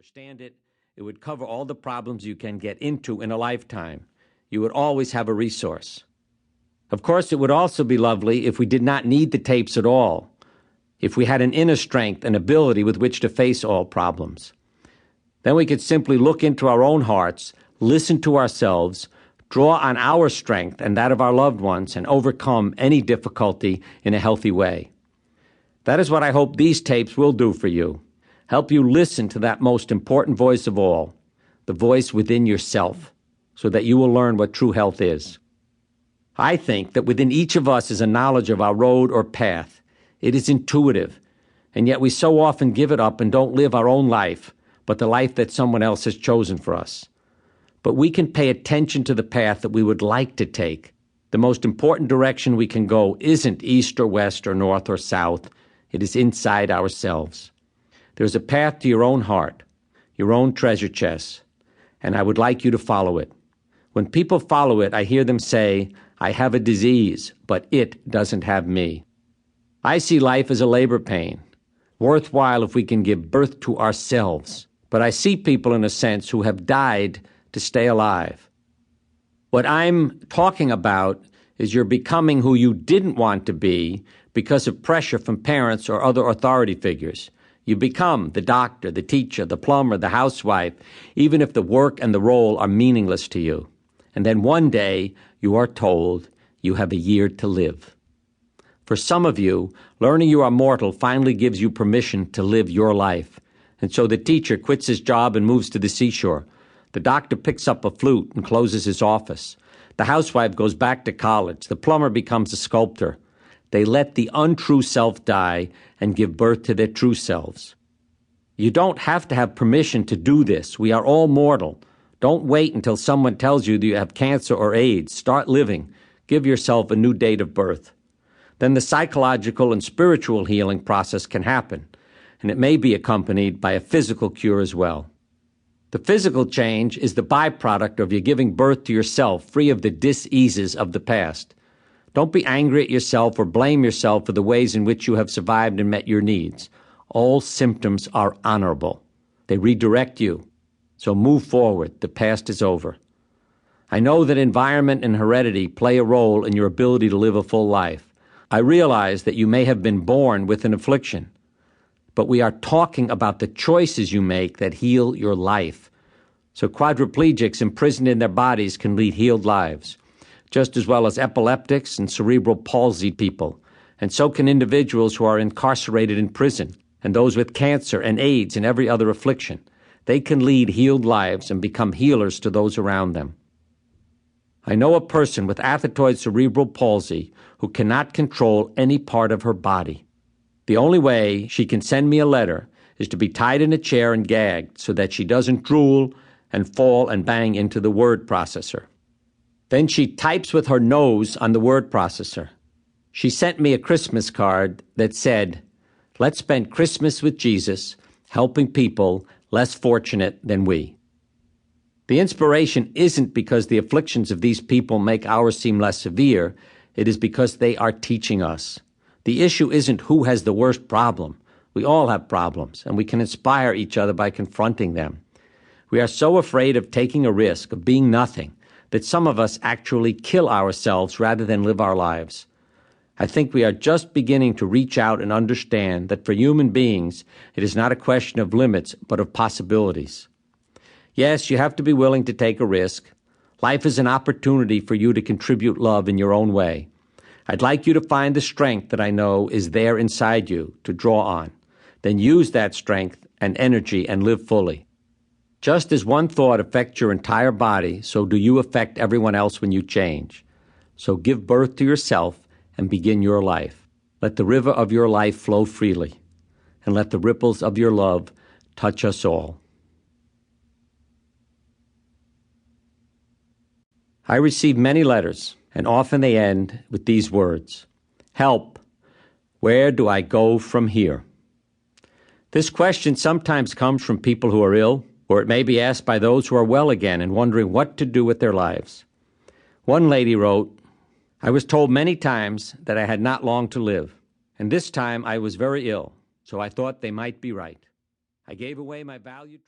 understand it, it would cover all the problems you can get into in a lifetime. You would always have a resource. Of course, it would also be lovely if we did not need the tapes at all, if we had an inner strength and ability with which to face all problems. Then we could simply look into our own hearts, listen to ourselves, draw on our strength and that of our loved ones, and overcome any difficulty in a healthy way. That is what I hope these tapes will do for you. Help you listen to that most important voice of all, the voice within yourself, so that you will learn what true health is. I think that within each of us is a knowledge of our road or path. It is intuitive, and yet we so often give it up and don't live our own life, but the life that someone else has chosen for us. But we can pay attention to the path that we would like to take. The most important direction we can go isn't east or west or north or south. It is inside ourselves. There is a path to your own heart, your own treasure chest, and I would like you to follow it. When people follow it, I hear them say, "I have a disease, but it doesn't have me." I see life as a labor pain, worthwhile if we can give birth to ourselves. But I see people, in a sense, who have died to stay alive. What I'm talking about is you're becoming who you didn't want to be because of pressure from parents or other authority figures. You become the doctor, the teacher, the plumber, the housewife, even if the work and the role are meaningless to you. And then one day, you are told you have a year to live. For some of you, learning you are mortal finally gives you permission to live your life. And so the teacher quits his job and moves to the seashore. The doctor picks up a flute and closes his office. The housewife goes back to college. The plumber becomes a sculptor. They let the untrue self die and give birth to their true selves. You don't have to have permission to do this. We are all mortal. Don't wait until someone tells you that you have cancer or AIDS. Start living. Give yourself a new date of birth. Then the psychological and spiritual healing process can happen, and it may be accompanied by a physical cure as well. The physical change is the byproduct of you giving birth to yourself, free of the dis-eases of the past. Don't be angry at yourself or blame yourself for the ways in which you have survived and met your needs. All symptoms are honorable. They redirect you. So move forward. The past is over. I know that environment and heredity play a role in your ability to live a full life. I realize that you may have been born with an affliction, but we are talking about the choices you make that heal your life. So quadriplegics imprisoned in their bodies can lead healed lives, just as well as epileptics and cerebral palsy people. And so can individuals who are incarcerated in prison, and those with cancer and AIDS and every other affliction. They can lead healed lives and become healers to those around them. I know a person with athetoid cerebral palsy who cannot control any part of her body. The only way she can send me a letter is to be tied in a chair and gagged so that she doesn't drool and fall and bang into the word processor. Then she types with her nose on the word processor. She sent me a Christmas card that said, "Let's spend Christmas with Jesus, helping people less fortunate than we." The inspiration isn't because the afflictions of these people make ours seem less severe. It is because they are teaching us. The issue isn't who has the worst problem. We all have problems, and we can inspire each other by confronting them. We are so afraid of taking a risk, of being nothing, that some of us actually kill ourselves rather than live our lives. I think we are just beginning to reach out and understand that for human beings, it is not a question of limits, but of possibilities. Yes, you have to be willing to take a risk. Life is an opportunity for you to contribute love in your own way. I'd like you to find the strength that I know is there inside you to draw on. Then use that strength and energy and live fully. Just as one thought affects your entire body, so do you affect everyone else when you change. So give birth to yourself and begin your life. Let the river of your life flow freely, and let the ripples of your love touch us all. I receive many letters, and often they end with these words: "Help! Where do I go from here?" This question sometimes comes from people who are ill, or it may be asked by those who are well again and wondering what to do with their lives. One lady wrote, "I was told many times that I had not long to live, and this time I was very ill, so I thought they might be right. I gave away my valued